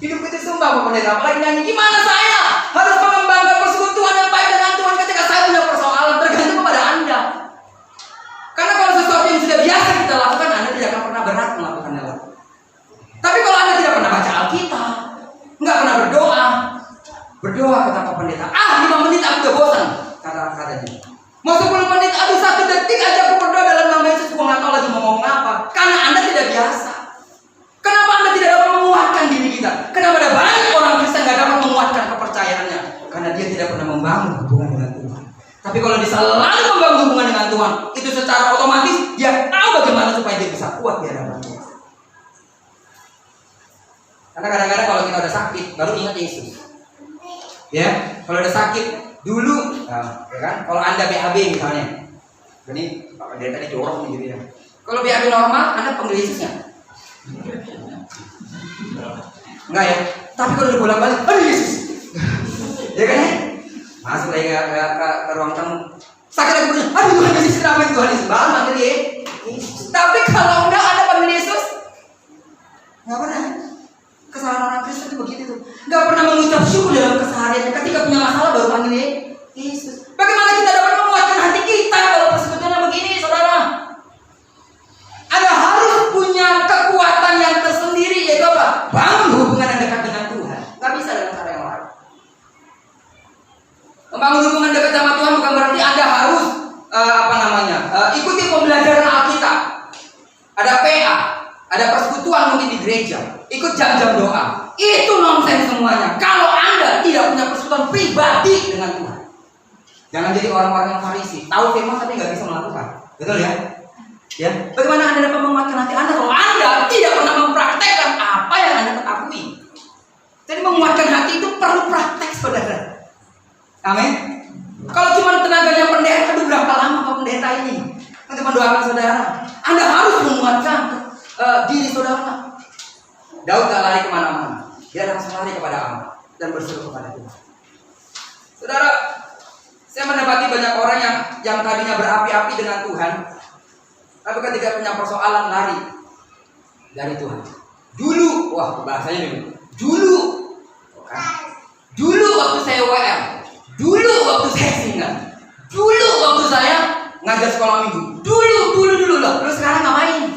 Hidup itu sumpah Pak pendeta, apalagi nyanyi. Gimana saya harus mengembangkan persekutuan yang baik dengan Tuhan ketika saya punya persoalan? Tergantung kepada Anda. Karena kalau sesuatu yang sudah biasa kita lakukan, Anda tidak akan pernah berat melakukannya lagi. Tapi kalau Anda tidak pernah baca Alkitab, nggak pernah berdoa kata Pak pendeta, 5 menit aku udah bosan, kata-katanya. Mau 10 menit, 1 detik aja aku berdoa dalam nama Yesus, gua nggak tahu lagi mau ngomong apa. Karena Anda tidak biasa. Kenapa Anda tidak dapat menguatkan diri kita? Kenapa ada banyak orang Kristen nggak dapat menguatkan kepercayaannya? Karena dia tidak pernah membangun hubungan dengan Tuhan. Tapi kalau dia selalu membangun hubungan dengan Tuhan, itu secara otomatis dia tahu bagaimana supaya dia bisa kuat di hadapan Tuhan. Karena kadang-kadang kalau kita udah sakit, baru ingat Yesus. Ya, kalau udah sakit dulu, nah, ya kan? Kalau Anda BAB misalnya, ini Pak pendeta ini jorok nih gitu ya. Kalau BAB normal, Anda panggil Yesusnya? Enggak ya. Tapi kalau udah bolak-balik, aduh Yesus, ya kan? Masuk lagi ke ruang tamu, sakit lagi punya, aduh Tuhan Yesus, kenapa Tuhan Yesus? Baru panggil Yesus. Tapi kalau enggak Anda panggil Yesus, nggak pernah. Kesalahan orang Kristen itu begitu tuh. Nggak pernah mengucap syukur dalam keseharian. Ketika punya masalah baru panggil Yesus. Bagaimana kita dapat menguatkan hati kita kalau persekutuannya begini, saudara? Anda harus punya kekuatan yang tersendiri, yaitu apa? Bangun hubungan yang dekat dengan Tuhan. Nggak bisa dengan cara yang lain. Membangun hubungan dekat sama Tuhan bukan berarti Anda harus ikuti pembelajaran Alkitab. Ada PA, ada persekutuan mungkin di gereja. Ikut jam-jam doa. Itu nonsens semuanya. Kalau Anda tidak punya persekutuan pribadi dengan Tuhan. Jangan jadi orang-orang yang Farisi, tahu firman tapi nggak bisa melakukan. Betul ya? Ya. Bagaimana Anda dapat menguatkan hati Anda kalau Anda tidak pernah mempraktekkan apa yang Anda ketahui? Jadi menguatkan hati itu perlu praktek, saudara. Amin. Kalau cuma tenaganya pendeta, aduh berapa lama Pak pendeta ini untuk mendoakan saudara? Anda harus menguatkan diri saudara. Daud gak lari kemana-mana. Dia langsung lari kepada Allah dan berseru kepada Tuhan. Saudara, saya mendapati banyak orang yang tadinya berapi-api dengan Tuhan, tapi ketika punya persoalan lari dari Tuhan. Dulu, wah bahasanya dulu. Dulu waktu saya WM, dulu waktu saya singgah, dulu waktu saya ngajar sekolah minggu, dulu loh. Terus sekarang ngapain?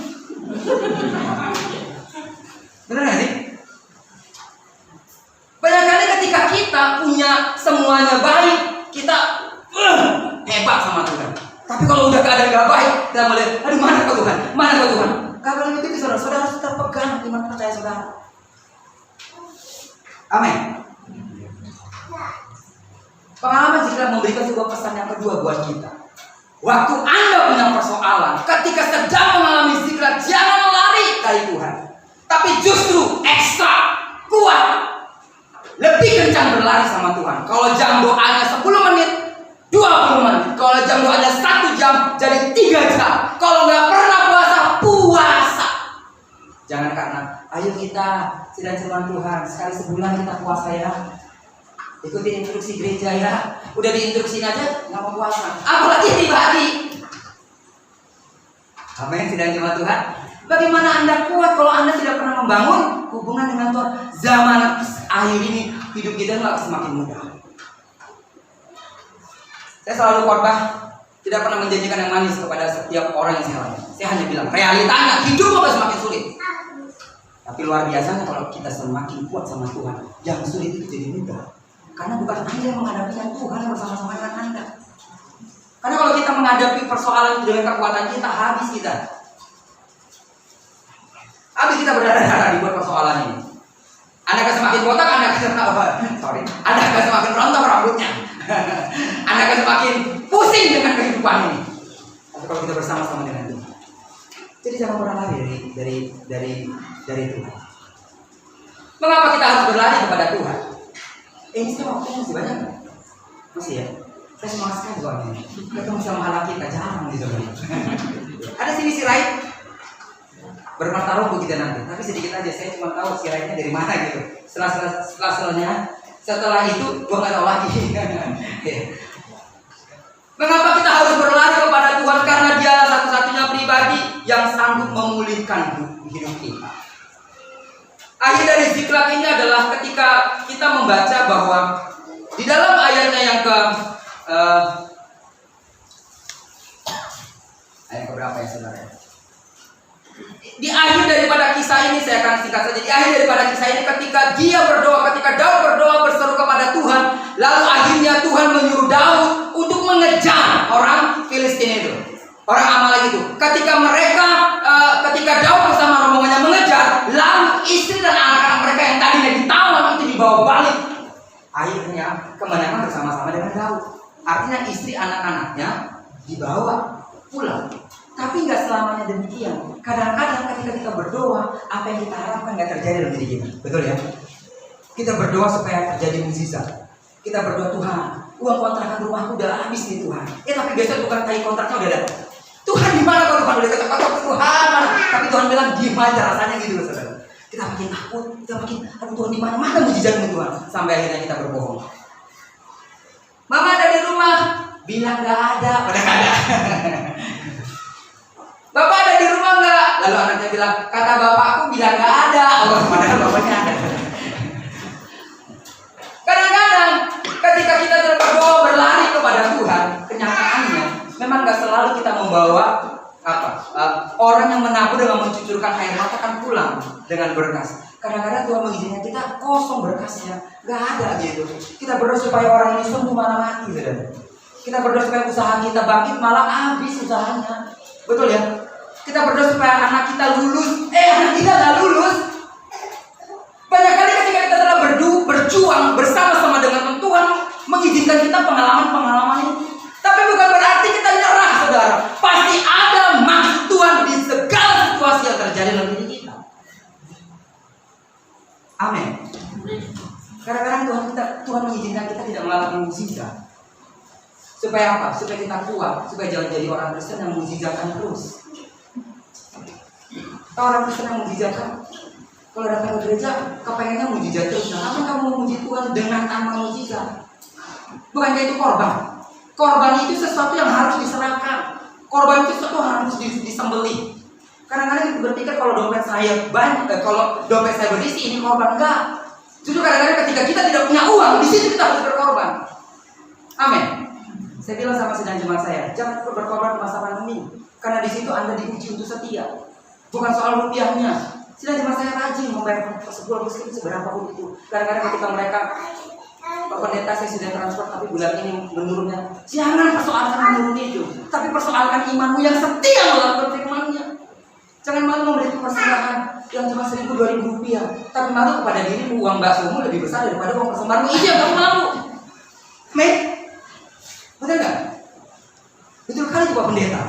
Benar nggak sih? Banyak kali ketika kita punya semuanya baik, kita hebat sama Tuhan. Tapi kalau udah keadaan gak baik, kita mulai, aduh mana kau Tuhan, mana kau Tuhan. Gak boleh begitu saudara, saudara harus tetap pegang iman percaya saudara. Amin. Pengalaman Ziklag memberikan sebuah pesan yang kedua buat kita. Waktu Anda punya persoalan, ketika sedang mengalami Ziklag, jangan lari dari Tuhan, tapi justru ekstra kuat, lebih kencang berlari sama Tuhan. Kalau jam doanya 10 menit, 20 menit. Kalau jam doanya 1 jam, jadi 3 jam. Kalau nggak pernah puasa, puasa. Jangan karena, ayo kita sedang firman Tuhan, sekali sebulan kita puasa ya. Ikuti instruksi gereja ya. Udah diinstruksiin aja nggak mau puasa. Apalagi pribadi. Amin, sidang jemaat Tuhan. Bagaimana Anda kuat kalau Anda tidak pernah membangun hubungan dengan Tuhan? Zaman akhir ini hidup kita nggak semakin mudah. Saya selalu khotbah tidak pernah menjanjikan yang manis kepada setiap orang yang saya layani. Saya hanya bilang realitanya hidup akan semakin sulit. Tapi luar biasanya kalau kita semakin kuat sama Tuhan, yang sulit itu jadi mudah. Karena bukan Anda yang menghadapinya, Tuhan bersama-sama dengan Anda. Karena kalau kita menghadapi persoalan dengan kekuatan kita, habis kita. Habis kita berdarah-darah dibuat persoalan ini. Anda akan semakin botak, Anda akan semakin rontok rambutnya. Anda akan semakin pusing dengan kehidupan ini. Tapi kalau kita bersama-sama dengan Tuhan, jadi jangan pernah lari dari Tuhan. Mengapa kita harus berlari kepada Tuhan? Ini sih waktunya masih banyak nggak? Masih ya? Saya semangat sekali soalnya. Ketemu sama anak kita, jarang gitu. Ada sini si Rai bermartabat kita nanti, tapi sedikit aja. Saya cuma tahu si Rai-nya dari mana gitu. Setelah itu gua nggak tahu lagi. Mengapa kita harus berlari kepada Tuhan? Karena Dia satu-satunya pribadi yang sanggup memulihkan hidup kita. Akhir dari Ziklag ini adalah ketika kita membaca bahwa di dalam ayatnya yang ayat keberapa ya saudara? Di akhir daripada kisah ini, saya akan singkat saja. Di akhir daripada kisah ini, ketika dia berdoa, ketika Daud berdoa berseru kepada Tuhan, lalu akhirnya Tuhan menyuruh Daud untuk mengejar orang Filistin itu, orang Amalek itu. Ketika Daud bersama rombongannya mengejar, lalu istri dan anak-anak mereka yang tadinya ditawan itu dibawa balik. Akhirnya kemenangan bersama-sama dengan Daud. Artinya istri anak-anaknya dibawa pulang. Tapi nggak selamanya demikian. Kadang-kadang ketika kita berdoa, apa yang kita harapkan nggak terjadi dalam diri kita. Betul ya? Kita berdoa supaya terjadi mukjizat. Kita berdoa, Tuhan, uang kontrakan rumahku udah habis nih Tuhan. Tapi besok bukan tayang kontraknya udah datang. Tuhan di mana kalau Tuhan udah kata Tuhan mana? Tapi Tuhan bilang diem aja, rasanya gitu loh saudara. Kita makin takut, kita makin aduh Tuhan di mana mukjizatmu Tuhan. Sampai akhirnya kita berbohong. Mama ada di rumah, bilang nggak ada, padahal ada. Bapak ada di rumah nggak? Lalu anaknya bilang, kata bapakku bilang nggak ada. Padahal bapaknya ada. Kadang-kadang ketika kita berdoa berlari kepada Tuhan, kenyataannya memang nggak selalu kita membawa orang yang menabur dengan mencucurkan air mata kan pulang dengan berkas. Kadang-kadang Tuhan mengizinkan kita kosong berkasnya, nggak ada gitu. Kita berdoa supaya orang ini sembuh malah mati, saudara. Kita berdoa supaya usaha kita bangkit malah habis usahanya. Betul ya? Kita berdoa supaya anak kita lulus, anak kita nggak lulus. Banyak kali ketika kita telah berjuang bersama-sama dengan Tuhan mengizinkan kita pengalaman-pengalaman ini. Tapi bukan berarti kita nyerah, saudara. Pasti ada maksud Tuhan di segala situasi yang terjadi dalam diri kita. Amin. Kadang-kadang Tuhan mengizinkan kita tidak mengalami mukjizat. Supaya apa? Supaya kita kuat, supaya jangan jadi orang Kristen yang mukjizatkan terus. Orang Kristen yang mukjizatkan, kalau datang ke gereja, kepengennya mukjizat terus. Nah, apa kamu mau muji Tuhan dengan tanpa mukjizat? Bukankah itu korban? Korban itu sesuatu yang harus diserahkan. Korban itu sesuatu yang harus disembelih. Kadang-kadang kita berpikir kalau dompet saya berisi ini korban, enggak. Justru kadang-kadang ketika kita tidak punya uang, di situ kita harus berkorban. Amin. Saya bilang sama sedang jemaat saya, jangan berkorban di masa pandemi, karena di situ Anda diuji untuk setia. Bukan soal rupiahnya. Sedang jemaat saya rajin membayar sebuah miskin seberapa pun itu. Kadang-kadang ketika mereka Pak Pendeta saya sudah transfer tapi bulan ini menurunnya. Jangan persoalkan menurun itu, tapi persoalkan imanmu yang setia melakukan firman-Nya. Jangan malu memberi persembahan yang cuma 1.000-2.000 rupiah, tapi malu kepada dirimu uang baksomu lebih besar daripada uang persembahanmu. Itu yang kamu malu. Amin. Betul nggak? Betul kali Pak Pendeta.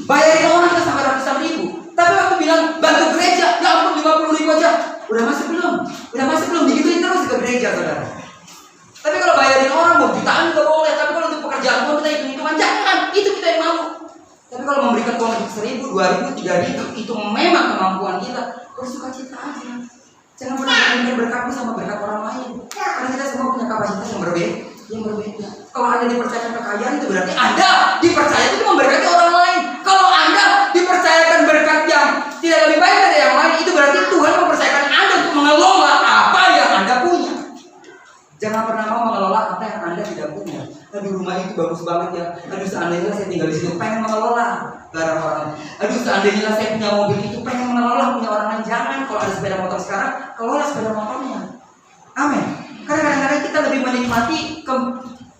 Bayarin orang itu sampai ratusan ribu, tapi waktu bilang bantu gereja, ya ampun 50.000 aja. Udah masuk belum? Udah masuk belum? Digituin terus ke gereja, saudara. Tapi kalau bayarin orang mau jutaan juga boleh, tapi kalau untuk pekerjaan pun kita hitung-hitungan, jangan. Itu kita yang mau. Tapi kalau memberikan uang 1.000, 2.000, 3.000, itu memang kemampuan kita. Bersuka cita aja. Jangan pernah memberikan berkatmu sama berkat orang lain. Karena kita semua punya kapasitas yang berbeda. Kalau Anda dipercayakan kekayaan, itu berarti Anda dipercaya itu memberkati orang lain. Kalau Anda dipercayakan berkat yang tidak lebih baik dari yang lain, itu berarti Tuhan mempercayakan Anda untuk mengelola apa yang Anda punya. Jangan pernah mau mengelola apa yang Anda tidak punya. Aduh, rumah itu bagus banget ya. Aduh, seandainya saya tinggal di situ, pengen mengelola barang orang lain. Aduh, seandainya saya punya mobil itu, pengen mengelola punya orang lain. Jangan. Kalau ada sepeda motor sekarang, kelola sepeda motornya. Amin. Karena kadang-kadang kita lebih menikmati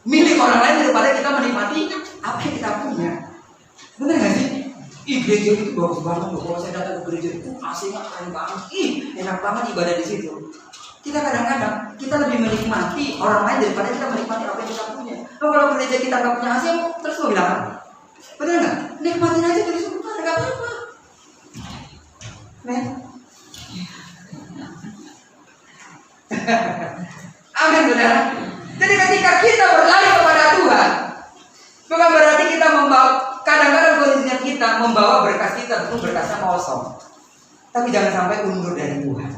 milik orang lain daripada kita menikmati apa yang kita punya. Benar nggak sih? Ih, gereja itu bagus banget loh. Kalau saya datang ke gereja itu AC-nya keren banget. Ih, enak banget ibadah di situ. Kita kadang-kadang kita lebih menikmati orang lain daripada kita menikmati apa yang kita punya. Kalau gereja kita nggak punya AC, terus mau bilang apa? Benar nggak? Nikmatin aja dari situ, nggak apa-apa. Men. Amin, saudara. Jadi ketika kita berlari kepada Tuhan, bukan berarti kita membawa, kadang-kadang kondisinya kita membawa berkas kita, itu berkasnya kosong. Tapi jangan sampai undur dari Tuhan.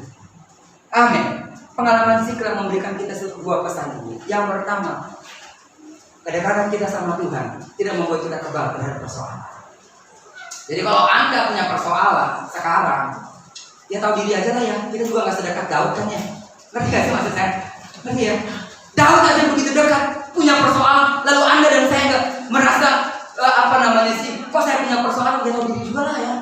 Amin. Pengalaman Siklam memberikan kita sebuah pesan ini. Yang pertama, kadang-kadang kita sama Tuhan tidak membuat kita kebal terhadap persoalan. Jadi kalau Anda punya persoalan sekarang, ya tahu diri aja lah ya. Kita juga nggak sedekat Daud kan ya. Ngerti gak sih maksud saya? Ngerti ya? Daud aja begitu dekat punya persoalan, lalu Anda dan saya nggak merasa kok saya punya persoalan, dia tahu diri juga lah ya.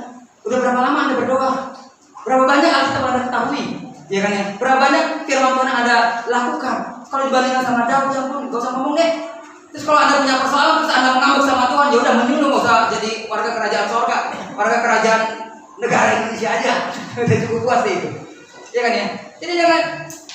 Udah berapa lama Anda berdoa? Berapa banyak Alkitab Anda ketahui? Ya kan ya? Berapa banyak firman Tuhan yang Anda lakukan? Kalau dibandingkan sama Daud, ya pun gak usah ngomong deh. Terus kalau Anda punya persoalan, terus Anda mengamuk sama Tuhan, ya udah mending lu gak usah jadi warga kerajaan sorga, warga kerajaan negara Indonesia aja. Udah cukup puas deh itu. Ya kan ya? Jadi jangan,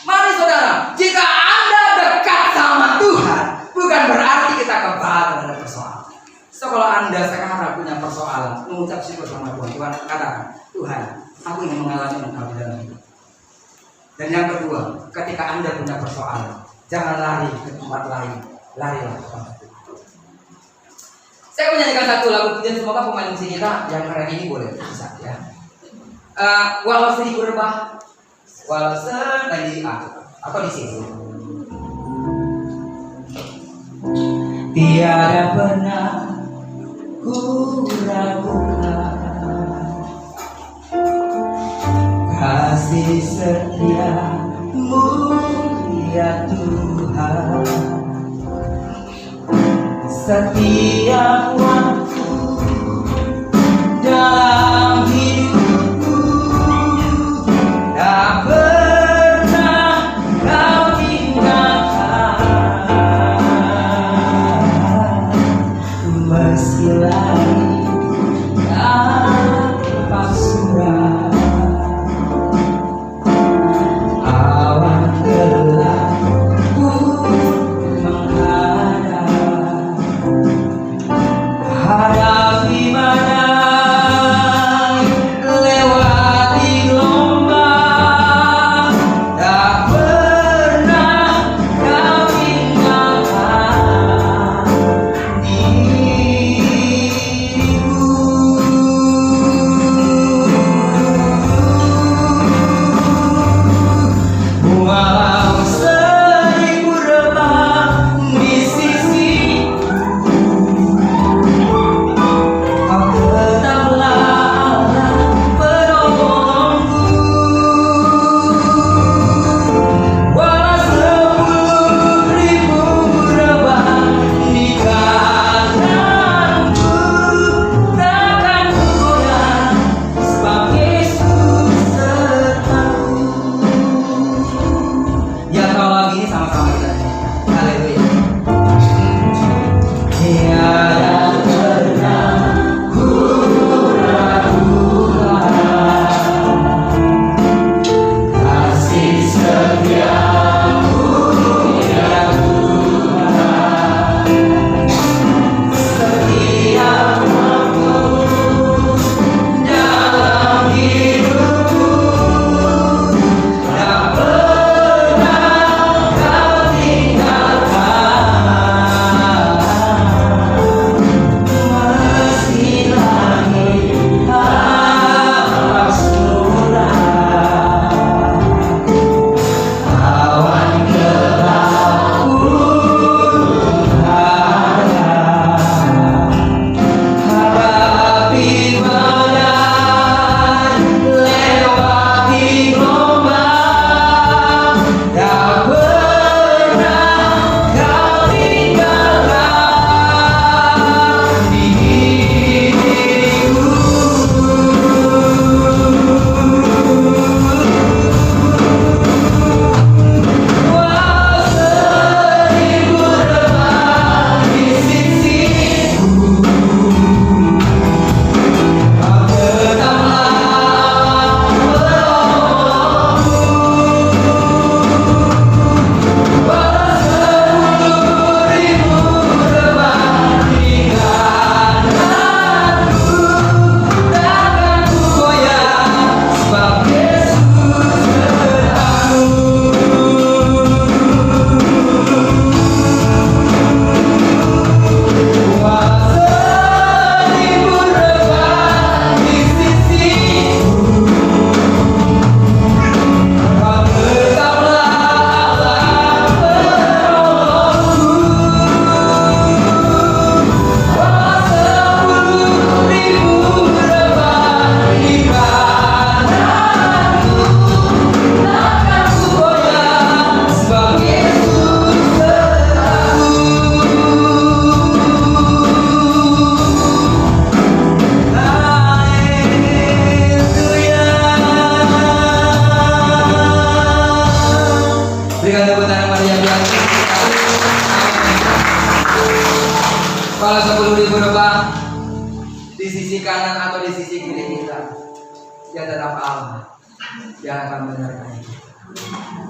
mari saudara, jika Anda dekat sama Tuhan, bukan berarti kita kebal terhadap persoalan. So kalau Anda sekarang punya persoalan, mengucap syukur sama Tuhan, Tuhan katakan, Tuhan, aku ingin mengalami Engkau di dalam hidup. Dan yang kedua, ketika Anda punya persoalan, jangan lari ke tempat lain, larilah kepada Tuhan. Saya menyanyikan satu lagu, dan semoga pemain musik kita yang keren ini boleh bisa ya. Walau seribu rebah, walau di atau di situ. Tiada pernah ku ragukan kasih setiamu ya Tuhan. Setiap waktu dalam hidupku tak pernah kau tinggalkan. Meski langit tanpa surah, awan gelap pun menghadap, Haleluya. Tiada pernah ku ragukan kasih setiamu ya Tuhan. Setiap waktu dalam hidupku tak pernah kau tinggalkan. Meski langit awas murah, awan gelap pun ada. Hadapi badai, lewati gelombang, tak pernah kau tinggalkan diriku. Walau seribu rebah di sisiku, kau tetaplah penolongku. Walau 10.000 rebah di kananku, takkan ku goyah, sebab Yesus sertaku. Walau 1000 rebah di sisiku, kau tetaplah Allah penolongku. Walau 10.000 rebah di kananku, takkan ku goyah, sebab Yesus sertaku. Berikan tepuk tangan Maria Bianca. Kalau 10.000 rebah di sisi kanan atau di sisi kiri kita, dia tetap Allah yang akan menyertai.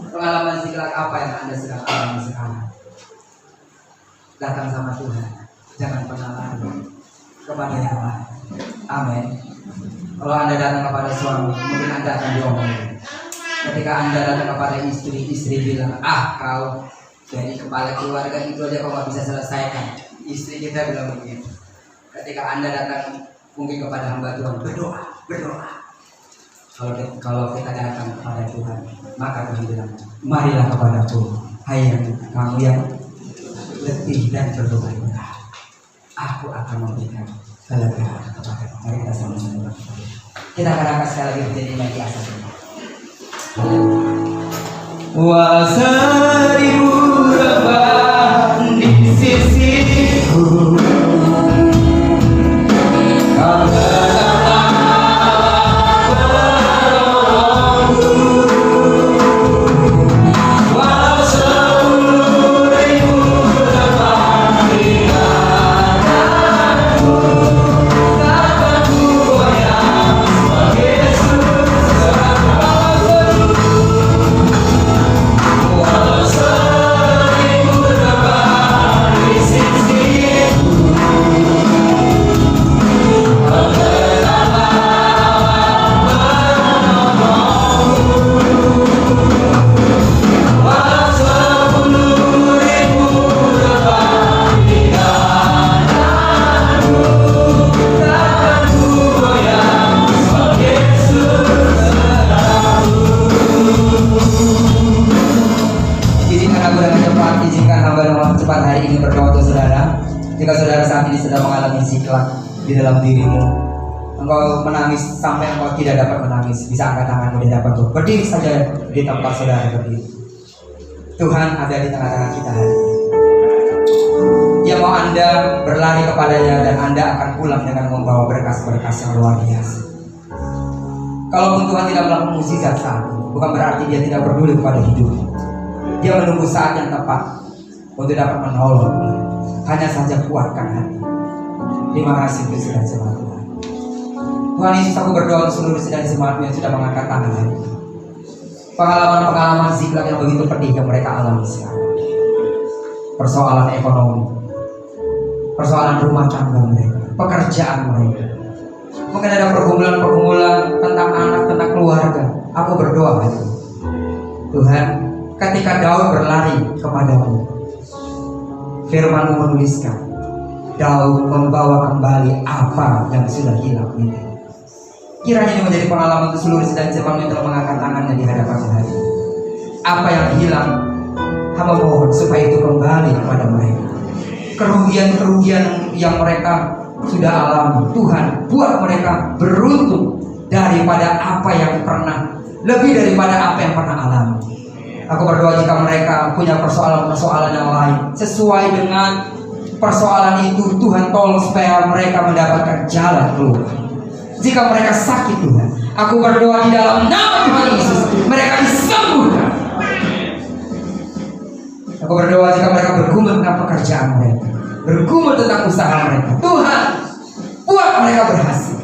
Pengalaman siklak apa yang Anda sedang alami sekarang? Datang sama Tuhan, jangan pernah lari kepada yang lain. Amin. Kalau Anda datang kepada suami, mungkin Anda akan diomongin. Ketika Anda datang kepada istri, istri bilang, kau jadi kepala keluarga itu aja kau nggak bisa selesaikan. Istri kita bilang begitu. Ketika Anda datang mungkin kepada hamba Tuhan, berdoa. Kalau kita datang kepada Tuhan, maka Tuhan bilang, marilah kepadaku, hai kamu yang letih dan berdoa, aku akan memberikan kelegaan kepadamu. Mari kita sama-sama berdoa. Kita akan angkat sekali lagi menjadi mati asal. Wa 1000 rebah di sisiku, kau tetaplah penolongku. Walau 10.000 rebah di kananku, takkan ku goyah, sebab Yesus sertaku. Walau 1000 rebah di sisiku, kau tetaplah penolongku. Walau 10.000 rebah di kananku, takkan ku goyah, sebab Yesus sertaku. Izinkan aku dengan cepat, izinkan hamba dengan cepat hari ini berdoa untuk saudara. Jika saudara saat ini sedang mengalami siklak di dalam dirimu, engkau menangis sampai engkau tidak dapat menangis, bisa angkat tanganmu di hadapan Tuhan. Berdiri saja di tempat saudara berdiri. Tuhan ada di tengah-tengah kita hari ini. Dia mau Anda berlari kepadanya dan Anda akan pulang dengan membawa berkas-berkas yang luar biasa. Kalaupun Tuhan tidak melakukan mukjizat saat ini, bukan berarti Dia tidak peduli kepada hidupmu. Dia menunggu saat yang tepat untuk dapat menolong. Hanya saja kuatkan hati. Terima kasih untuk sedang jemaat Tuhan. Tuhan Yesus, aku berdoa untuk seluruh sedang jemaat yang sudah mengangkat tangan hari ini. Pengalaman-pengalaman Ziklag yang begitu pedih yang mereka alami sekarang. Persoalan ekonomi, persoalan rumah tangga mereka, pekerjaan mereka. Mungkin ada pergumulan-pergumulan tentang anak, tentang keluarga. Aku berdoa hari ini, Tuhan, ketika Daud berlari kepadamu, firman-Mu menuliskan, Daud membawa kembali apa yang sudah hilang itu. Kiranya ini menjadi pengalaman untuk seluruh sedang jemaat yang telah mengangkat tangannya di hadapan hari ini. Apa yang hilang, hamba mohon supaya itu kembali kepada mereka. Kerugian-kerugian yang mereka sudah alami, Tuhan buat mereka beruntung daripada apa yang pernah, lebih daripada apa yang pernah alami. Aku berdoa jika mereka punya persoalan-persoalan yang lain, sesuai dengan persoalan itu, Tuhan tolong supaya mereka mendapatkan jalan keluar. Jika mereka sakit, Tuhan, aku berdoa di dalam nama Tuhan Yesus, mereka disembuhkan. Aku berdoa jika mereka bergumul tentang pekerjaan mereka, bergumul tentang usaha mereka, Tuhan, buat mereka berhasil.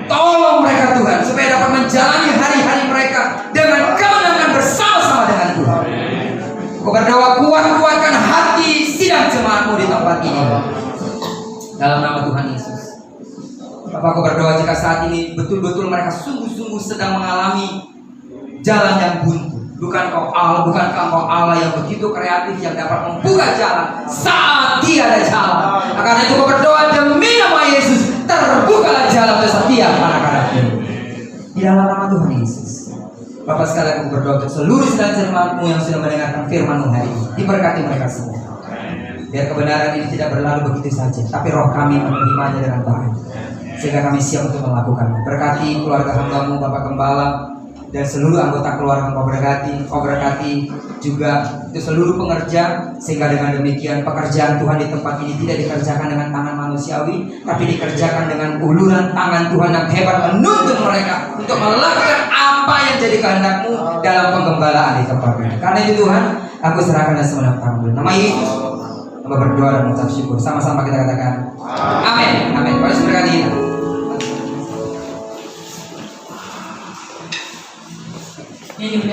Tolong mereka Tuhan, supaya dapat menjalani hari-hari mereka dengan kemenangan bersama-sama dengan Tuhan. Aku berdoa kuatkan hati sidang jemaat-Mu di tempat ini, dalam nama Tuhan Yesus. Bapak, aku berdoa jika saat ini betul-betul mereka sungguh-sungguh sedang mengalami jalan yang buntu. Bukankah Engkau Allah yang begitu kreatif, yang dapat membuka jalan saat tiada jalan. Karena itu aku berdoa demi nama Yesus, terbukalah jalan untuk setiap anak-anak-Mu di dalam nama Tuhan Yesus. Bapak sekalian, aku berdoa untuk seluruh sedang jemaat-Mu yang sudah mendengarkan firman-Mu hari ini. Diberkati mereka semua. Biar kebenaran ini tidak berlalu begitu saja, tapi roh kami menerimanya dengan baik, sehingga kami siap untuk melakukannya. Berkati keluarga hamba-Mu, Bapak Gembala, dan seluruh anggota keluarga Kau berkati juga itu seluruh pengerja, sehingga dengan demikian pekerjaan Tuhan di tempat ini tidak dikerjakan dengan tangan manusiawi, tapi dikerjakan dengan uluran tangan Tuhan yang hebat, menuntun mereka untuk melakukan apa yang jadi kehendak-Mu dalam penggembalaan di tempat ini. Karena itu Tuhan, aku serahkan dan semenang tangan nama Yesus. Hamba berdoa dan mengucap syukur. Sama-sama kita katakan amin. Amin. Kau berkati. Ini